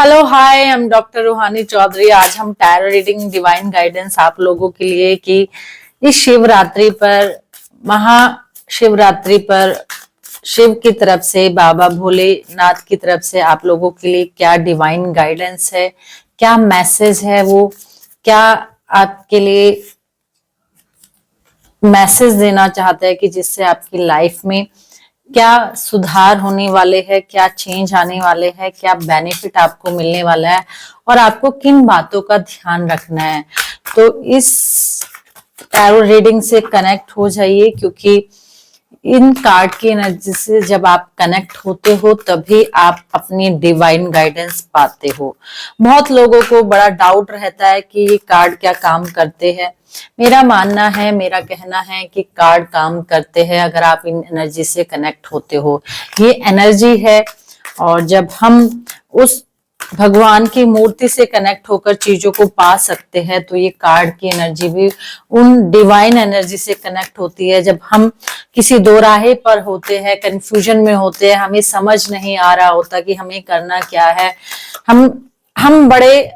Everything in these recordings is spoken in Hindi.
हेलो हाय, हम डॉक्टर रूहानी चौधरी। आज हम टैरो रीडिंग डिवाइन गाइडेंस आप लोगों के लिए कि इस शिवरात्रि पर, महाशिवरात्रि पर शिव की तरफ से, बाबा भोलेनाथ की तरफ से आप लोगों के लिए क्या डिवाइन गाइडेंस है, क्या मैसेज है, वो क्या आपके लिए मैसेज देना चाहता है कि जिससे आपकी लाइफ में क्या सुधार होने वाले हैं, क्या चेंज आने वाले हैं, क्या बेनिफिट आपको मिलने वाला है और आपको किन बातों का ध्यान रखना है। तो इस टैरो रीडिंग से कनेक्ट हो जाइए, क्योंकि इन कार्ड की एनर्जी से जब आप कनेक्ट होते हो तभी आप अपनी डिवाइन गाइडेंस पाते हो। बहुत लोगों को बड़ा डाउट रहता है कि ये कार्ड क्या काम करते हैं। मेरा मानना है, मेरा कहना है कि कार्ड काम करते हैं अगर आप इन एनर्जी से कनेक्ट होते हो। ये एनर्जी है और जब हम उस भगवान की मूर्ति से कनेक्ट होकर चीजों को पा सकते हैं, तो ये कार्ड की एनर्जी भी उन डिवाइन एनर्जी से कनेक्ट होती है। जब हम किसी दोराहे पर होते हैं, कंफ्यूजन में होते हैं, हमें समझ नहीं आ रहा होता कि हमें करना क्या है, हम बड़े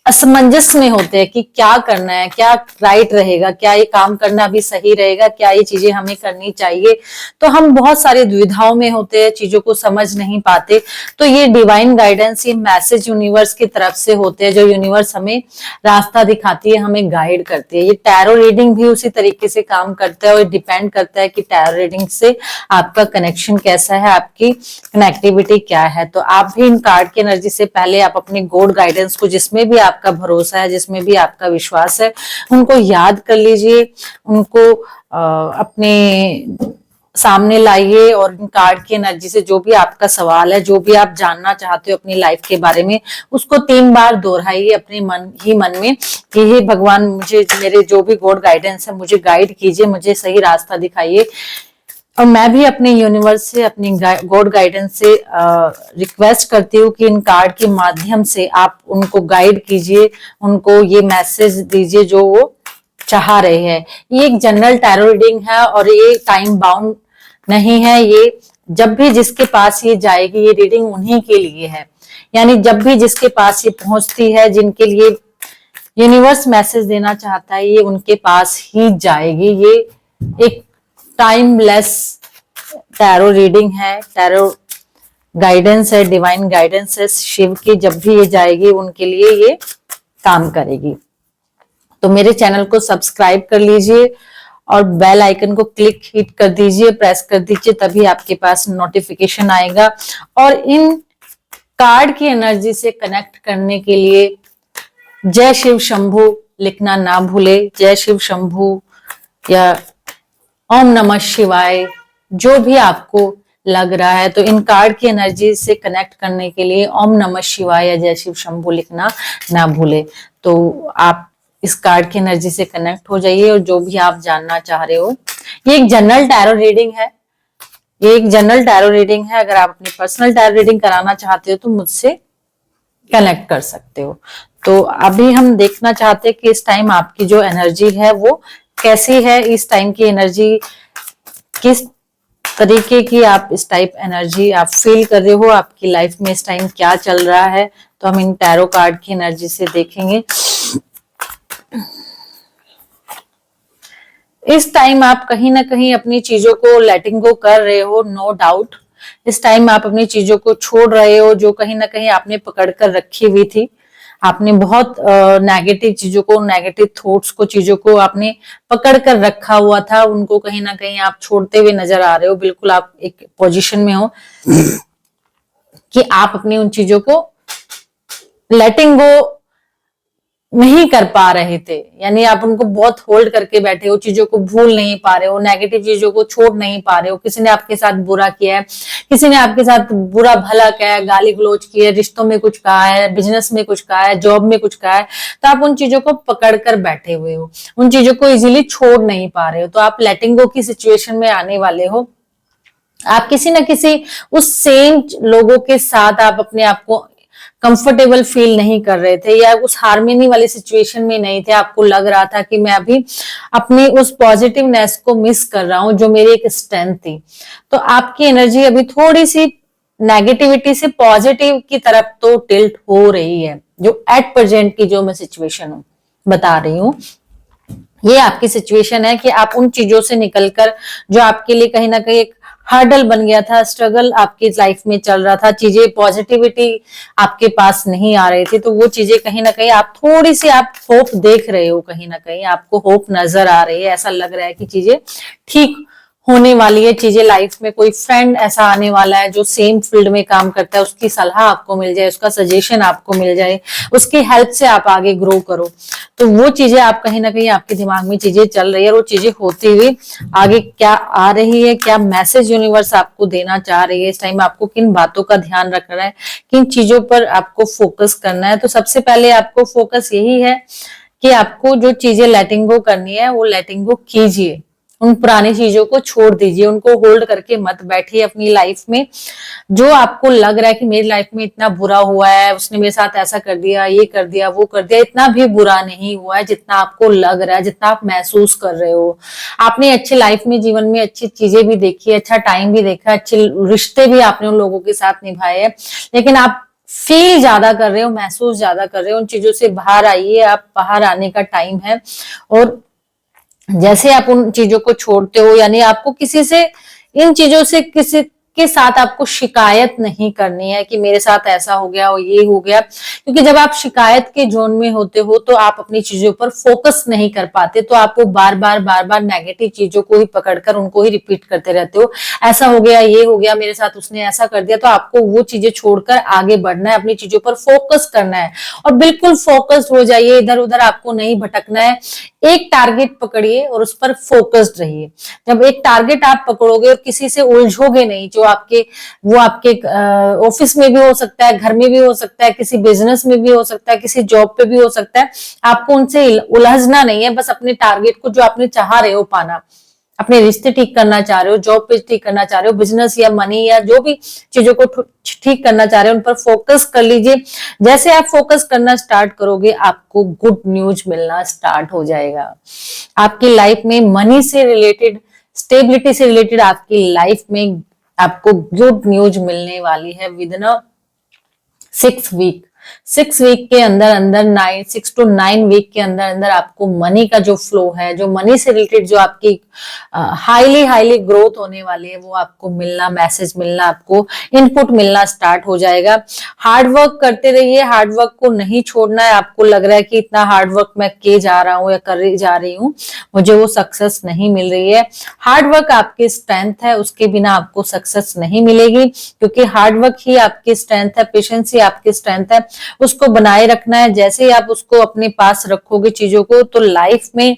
असमंजस में होते हैं कि क्या करना है, क्या राइट रहेगा, क्या ये काम करना भी सही रहेगा, क्या ये चीजें हमें करनी चाहिए। तो हम बहुत सारी दुविधाओं में होते हैं, चीजों को समझ नहीं पाते। तो ये डिवाइन गाइडेंस, ये मैसेज यूनिवर्स की तरफ से होते हैं, जो यूनिवर्स हमें रास्ता दिखाती है, हमें गाइड करती है। ये टैरो रीडिंग भी उसी तरीके से काम करता है और डिपेंड करता है कि टैरो रीडिंग से आपका कनेक्शन कैसा है, आपकी कनेक्टिविटी क्या है। तो आप भी इन कार्ड की एनर्जी से पहले आप अपने गॉड गाइडेंस को, जिसमें भी आपका भरोसा है, जिसमें भी आपका विश्वास है, उनको याद कर लीजिए, उनको अपने सामने लाइए और इन कार्ड की एनर्जी से जो भी आपका सवाल है, जो भी आप जानना चाहते हो अपनी लाइफ के बारे में, उसको 3 बार दोहराइए अपने मन में कि हे भगवान, मुझे मेरे जो भी गॉड गाइडेंस है मुझे गाइड कीजिए, मुझे सही रास्ता दिखाइए। और मैं भी अपने यूनिवर्स से, अपनी गॉड गाइडेंस से रिक्वेस्ट करती हूँ कि इन कार्ड के माध्यम से आप उनको गाइड कीजिए, उनको ये मैसेज दीजिए जो वो चाह रहे हैं। ये एक जनरल टैरो रीडिंग है और ये टाइम बाउंड नहीं है। ये जब भी जिसके पास ये जाएगी, ये रीडिंग उन्हीं के लिए है। यानी जब भी जिसके पास ये पहुंचती है, जिनके लिए यूनिवर्स मैसेज देना चाहता है, ये उनके पास ही जाएगी। ये एक टाइमलेस टैरो रीडिंग है, टैरो गाइडेंस है, डिवाइन गाइडेंस है शिव की। जब भी ये जाएगी उनके लिए ये काम करेगी। तो मेरे चैनल को सब्सक्राइब कर लीजिए और बेल आइकन को क्लिक हिट कर दीजिए, प्रेस कर दीजिए, तभी आपके पास नोटिफिकेशन आएगा। और इन कार्ड की एनर्जी से कनेक्ट करने के लिए जय शिव शंभू लिखना ना भूले। जय शिव शंभू या ओम नमः शिवाय, जो भी आपको लग रहा है। तो इन कार्ड की एनर्जी से कनेक्ट करने के लिए ओम नमः शिवाय या जय शिव शंभू लिखना ना भूले। तो आप इस कार्ड की एनर्जी से कनेक्ट हो जाइए और जो भी आप जानना चाह रहे हो। ये एक जनरल टैरो रीडिंग है, ये एक जनरल टैरो रीडिंग है। अगर आप अपनी पर्सनल टैरो रीडिंग कराना चाहते हो तो मुझसे कनेक्ट कर सकते हो। तो अभी हम देखना चाहते हैं कि इस टाइम आपकी जो एनर्जी है वो कैसी है। इस टाइम की एनर्जी किस तरीके की आप इस टाइप एनर्जी आप फील कर रहे हो, आपकी लाइफ में इस टाइम क्या चल रहा है। तो हम इन टैरो कार्ड की एनर्जी से देखेंगे। इस टाइम आप कहीं ना कहीं अपनी चीजों को लेटिंग गो कर रहे हो, नो डाउट। इस टाइम आप अपनी चीजों को छोड़ रहे हो जो कहीं ना कहीं आपने पकड़ कर रखी हुई थी। आपने बहुत नेगेटिव चीजों को, नेगेटिव थॉट्स को, चीजों को आपने पकड़ कर रखा हुआ था, उनको कहीं ना कहीं आप छोड़ते हुए नजर आ रहे हो। बिल्कुल आप एक पोजीशन में हो कि आप अपनी उन चीजों को लेटिंग गो नहीं कर पा रहे थे। यानी आप उनको बहुत होल्ड करके बैठे हो, चीजों को भूल नहीं पा रहे हो, नेगेटिव चीजों को छोड़ नहीं पा रहे हो। किसी ने आपके साथ बुरा किया है, किसी ने आपके साथ बुरा भला किया है, गाली गलौज की है, रिश्तों में कुछ कहा है, बिजनेस में कुछ कहा है, जॉब में कुछ कहा है, तो आप उन चीजों को पकड़ कर बैठे हुए हो, उन चीजों को इजीली छोड़ नहीं पा रहे हो। तो आप लेटिंग गो की सिचुएशन में आने वाले हो। आप किसी ना किसी उस सेम लोगों के साथ आप अपने आप को कंफर्टेबल फील नहीं कर रहे थे या उस हार्मनी वाली सिचुएशन में नहीं थे। आपको लग रहा था कि मैं अभी अपनी उस पॉजिटिवनेस को मिस कर रहा हूं जो मेरी एक स्ट्रेंथ थी। तो आपकी एनर्जी अभी थोड़ी सी नेगेटिविटी से पॉजिटिव की तरफ तो टिल्ट हो रही है, जो एट प्रेजेंट की जो मैं सिचुएशन हूँ बता रही हूँ। ये आपकी सिचुएशन है कि आप उन चीजों से निकलकर, जो आपके लिए कहीं ना कहीं एक हर्डल बन गया था, स्ट्रगल आपकी लाइफ में चल रहा था, चीजें पॉजिटिविटी आपके पास नहीं आ रही थी, तो वो चीजें कहीं ना कहीं आप थोड़ी सी आप होप देख रहे हो, कहीं ना कहीं आपको होप नजर आ रही है, ऐसा लग रहा है कि चीजें ठीक होने वाली है, चीजें लाइफ में कोई फ्रेंड ऐसा आने वाला है जो सेम फील्ड में काम करता है, उसकी सलाह आपको मिल जाए, उसका सजेशन आपको मिल जाए, उसकी हेल्प से आप आगे ग्रो करो। तो वो चीजें आप कहीं ना कहीं आपके दिमाग में चीजें चल रही है, और वो चीजें होती हुई आगे क्या आ रही है, क्या मैसेज यूनिवर्स आपको देना चाह रही है, इस टाइम आपको किन बातों का ध्यान रखना है, किन चीजों पर आपको फोकस करना है। तो सबसे पहले आपको फोकस यही है कि आपको जो चीजें लेटिंग गो करनी है वो लेटिंग गो कीजिए, उन पुरानी चीजों को छोड़ दीजिए, उनको होल्ड करके मत बैठिए अपनी लाइफ में। जो आपको लग रहा है कि मेरी लाइफ में इतना बुरा हुआ है, उसने मेरे साथ ऐसा कर दिया, ये कर दिया, वो कर दिया, इतना भी बुरा नहीं हुआ है जितना आपको लग रहा है, जितना आप महसूस कर रहे हो। आपने अच्छी लाइफ में, जीवन में अच्छी चीजें भी देखी, अच्छा टाइम भी देखा, अच्छे रिश्ते भी आपने उन लोगों के साथ निभाए हैं, लेकिन आप फील ज्यादा कर रहे हो, महसूस ज्यादा कर रहे हो। उन चीजों से बाहर आइए, आप बाहर आने का टाइम है। और जैसे आप उन चीजों को छोड़ते हो, यानी आपको किसी से, इन चीजों से किसी के साथ आपको शिकायत नहीं करनी है कि मेरे साथ ऐसा हो गया और ये हो गया, क्योंकि जब आप शिकायत के जोन में होते हो तो आप अपनी चीजों पर फोकस नहीं कर पाते, तो आपको बार बार नेगेटिव चीजों को ही पकड़कर उनको ही रिपीट करते रहते हो। ऐसा हो गया, ये हो गया, मेरे साथ उसने ऐसा कर दिया। तो आपको वो चीजें छोड़कर आगे बढ़ना है, अपनी चीजों पर फोकस करना है, और बिल्कुल फोकस्ड हो जाइए, इधर उधर आपको नहीं भटकना है। एक टारगेट पकड़िए और उस पर फोकस्ड रहिए। जब एक टारगेट आप पकड़ोगे और किसी से उलझोगे नहीं, जो आपके, वो आपके ऑफिस में भी हो सकता है, घर में भी हो सकता है, किसी बिजनेस में भी हो सकता है, किसी जॉब पे भी हो सकता है, आपको उनसे उलझना नहीं है। बस अपने टारगेट को, जो आपने चाह रहे हो पाना, अपने रिश्ते ठीक करना चाह रहे हो, जॉब पे ठीक करना चाह रहे हो, बिजनेस या मनी या जो भी चीजों को ठीक करना चाह रहे हो, उन पर फोकस कर लीजिए। जैसे आप फोकस करना स्टार्ट करोगे, आपको गुड न्यूज मिलना स्टार्ट हो जाएगा। आपकी लाइफ में मनी से रिलेटेड, स्टेबिलिटी से रिलेटेड आपकी लाइफ में आपको गुड न्यूज मिलने वाली है विद इन 6 वीक। 6 वीक के अंदर अंदर, 6 to 9 वीक के अंदर अंदर आपको मनी का जो फ्लो है, जो मनी से रिलेटेड जो आपकी हाईली ग्रोथ होने वाली है, वो आपको मिलना, मैसेज मिलना, आपको इनपुट मिलना स्टार्ट हो जाएगा। हार्ड वर्क करते रहिए, हार्ड वर्क को नहीं छोड़ना है। आपको लग रहा है कि इतना हार्ड वर्क मैं किए जा रहा हूँ या कर जा रही हूँ, मुझे वो सक्सेस नहीं मिल रही है। हार्ड वर्क आपकी स्ट्रेंथ है, उसके बिना आपको सक्सेस नहीं मिलेगी, क्योंकि हार्ड वर्क ही आपकी स्ट्रेंथ है, पेशेंस ही आपकी स्ट्रेंथ है। उसको बनाए रखना है। जैसे ही आप उसको अपने पास रखोगे चीजों को, तो लाइफ में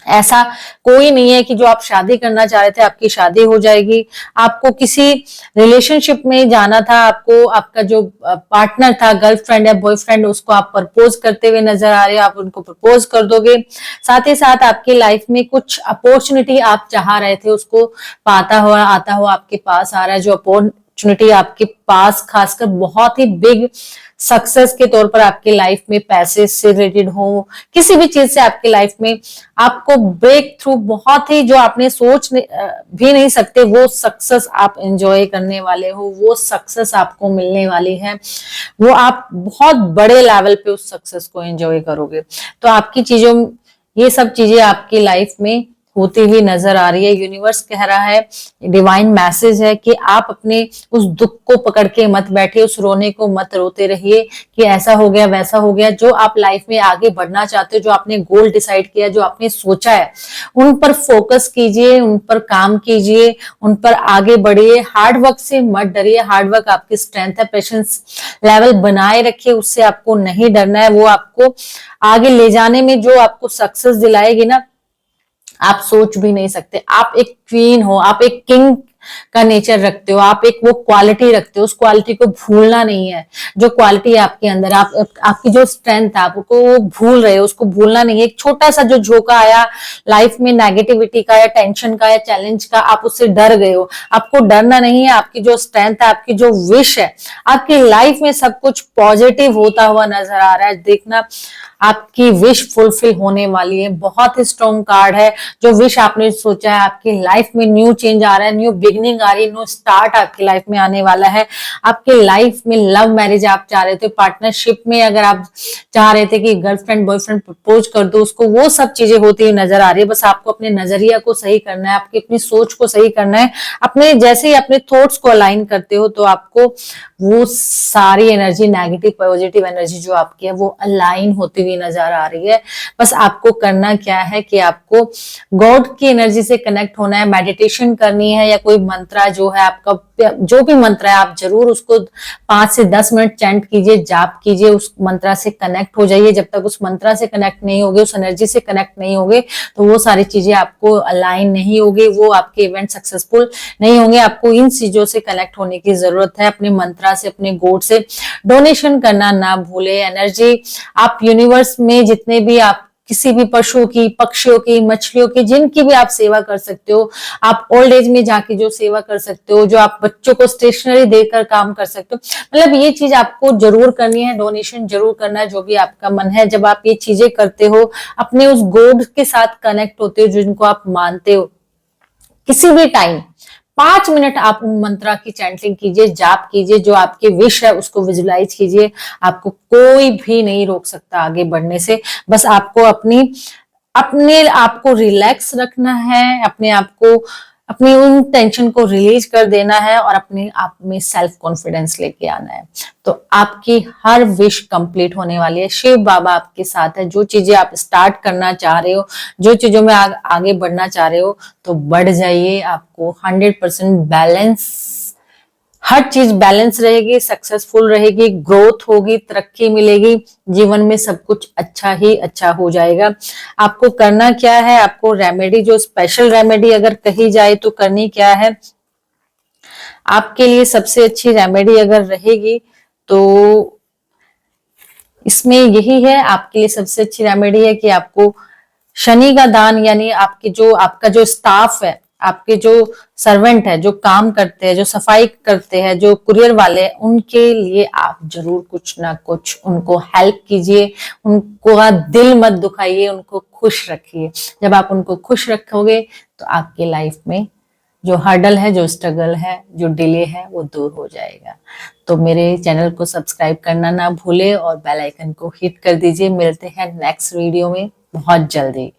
ऐसा कोई नहीं है कि जो आप शादी करना चाह रहे थे आपकी शादी हो जाएगी। आपको किसी रिलेशनशिप में जाना था, आपको आपका जो पार्टनर था, गर्लफ्रेंड या बॉयफ्रेंड, उसको आप प्रपोज करते हुए नजर आ रहे हो, आप उनको प्रपोज कर दोगे। साथ ही साथ आपकी लाइफ में कुछ अपॉर्चुनिटी आप चाह रहे थे, उसको पाता हुआ आता हुआ आपके पास आ रहा है। जो अपॉर्चुनिटी आपके पास खासकर बहुत ही बिग सक्सेस के तौर पर आपकी लाइफ में, पैसे से रिलेटेड हो, किसी भी चीज से आपकी लाइफ में आपको ब्रेक थ्रू, बहुत ही जो आपने सोच भी नहीं सकते, वो सक्सेस आप एंजॉय करने वाले हो, वो सक्सेस आपको मिलने वाली है। वो आप बहुत बड़े लेवल पे उस सक्सेस को एंजॉय करोगे। तो आपकी चीजों, ये सब चीजें आपकी लाइफ में होती हुई नजर आ रही है। यूनिवर्स कह रहा है, डिवाइन मैसेज है कि आप अपने उस दुख को पकड़ के मत बैठिए, उस रोने को मत रोते रहिए कि ऐसा हो गया, वैसा हो गया। जो आप लाइफ में आगे बढ़ना चाहते हो, जो आपने गोल डिसाइड किया, जो आपने सोचा है, उन पर फोकस कीजिए, उन पर काम कीजिए, उन पर आगे बढ़िए। हार्ड वर्क से मत डरिए, हार्ड वर्क आपकी स्ट्रेंथ है। पेशेंस लेवल बनाए रखिए, उससे आपको नहीं डरना है। वो आपको आगे ले जाने में जो आपको सक्सेस दिलाएगी ना, आप सोच भी नहीं सकते। आप एक क्वीन हो, आप एक किंग का नेचर रखते हो, आप एक वो क्वालिटी रखते हो, उस क्वालिटी को भूलना नहीं है। जो क्वालिटी है आपके अंदर, आपकी जो स्ट्रेंथ है, आपको वो भूल रहे हो, उसको भूलना नहीं है। एक छोटा सा जो झोंका आया लाइफ में नेगेटिविटी का या टेंशन का या चैलेंज का, आप उससे डर गए हो, आपको डरना नहीं है। आपकी जो स्ट्रेंथ है, आपकी जो विश है, आपकी लाइफ में सब कुछ पॉजिटिव होता हुआ नजर आ रहा है। देखना, आपकी विश फुलफिल होने वाली है। बहुत ही स्ट्रॉन्ग कार्ड है। जो विश आपने सोचा है, आपकी लाइफ में न्यू चेंज आ रहा है, न्यू बिगिनिंग आ रही है, न्यू स्टार्ट आपकी लाइफ में आने वाला है। आपके लाइफ में लव मैरिज आप चाह रहे थे, पार्टनरशिप में अगर आप चाह रहे थे कि गर्लफ्रेंड बॉयफ्रेंड प्रपोज कर दो उसको, वो सब चीजें होती हुई नजर आ रही है। बस आपको अपने नजरिया को सही करना है, आपकी अपनी सोच को सही करना है। अपने जैसे ही अपने थॉट्स को अलाइन करते हो तो आपको वो सारी एनर्जी, नेगेटिव पॉजिटिव एनर्जी जो आपकी है वो अलाइन होती हुई नजर आ रही है। बस आपको करना क्या है कि आपको गॉड की एनर्जी से कनेक्ट होना है, मेडिटेशन करनी है, या कोई मंत्रा जो है आपका, जो भी मंत्र है आप जरूर उसको 5 से 10 मिनट चैंट कीजिए, जाप कीजिए, उस मंत्रा से कनेक्ट हो जाइए। जब तक उस मंत्रा से कनेक्ट नहीं होगे, उस एनर्जी से कनेक्ट नहीं होगे, तो वो सारी चीजें आपको अलाइन नहीं होगी, वो आपके इवेंट सक्सेसफुल नहीं होंगे। आपको इन चीजों से कनेक्ट होने की जरूरत है, अपने मंत्रा से, अपने गॉड से। डोनेशन करना ना भूले। एनर्जी आप यूनिवर्स में जितने भी आप किसी भी पशुओं की, पक्षियों की, मछलियों की, जिनकी भी आप सेवा कर सकते हो, आप ओल्ड एज में जाके जो सेवा कर सकते हो, जो आप बच्चों को स्टेशनरी देकर काम कर सकते हो, मतलब ये चीज आपको जरूर करनी है। डोनेशन जरूर करना है, जो भी आपका मन है। जब आप ये चीजें करते हो, अपने उस गॉड के साथ कनेक्ट होते हो जिनको आप मानते हो, किसी भी टाइम 5 मिनट आप उन मंत्रा की चैंटिंग कीजिए, जाप कीजिए, जो आपकी विश है उसको विजुलाइज कीजिए। आपको कोई भी नहीं रोक सकता आगे बढ़ने से। बस आपको अपने आप को रिलैक्स रखना है, अपने आप को, अपनी उन टेंशन को रिलीज कर देना है और अपने आप में सेल्फ कॉन्फिडेंस लेके आना है। तो आपकी हर विश कंप्लीट होने वाली है। शिव बाबा आपके साथ है। जो चीजें आप स्टार्ट करना चाह रहे हो, जो चीजों में आगे बढ़ना चाह रहे हो, तो बढ़ जाइए। आपको 100% बैलेंस, हर चीज बैलेंस रहेगी, सक्सेसफुल रहेगी, ग्रोथ होगी, तरक्की मिलेगी, जीवन में सब कुछ अच्छा ही अच्छा हो जाएगा। आपको करना क्या है, आपको रेमेडी, जो स्पेशल रेमेडी अगर कही जाए तो करनी क्या है, आपके लिए सबसे अच्छी रेमेडी अगर रहेगी तो इसमें यही है। आपके लिए सबसे अच्छी रेमेडी है कि आपको शनि का दान, यानी आपका जो स्टाफ है, आपके जो सर्वेंट है, जो काम करते हैं, जो सफाई करते हैं, जो कुरियर वाले हैं, उनके लिए आप जरूर कुछ ना कुछ उनको हेल्प कीजिए। उनको दिल मत दुखाइए, उनको खुश रखिए। जब आप उनको खुश रखोगे तो आपकी लाइफ में जो हर्डल है, जो स्ट्रगल है, जो डिले है, वो दूर हो जाएगा। तो मेरे चैनल को सब्सक्राइब करना ना भूले और बेल आइकन को हिट कर दीजिए। मिलते हैं नेक्स्ट वीडियो में बहुत जल्दी।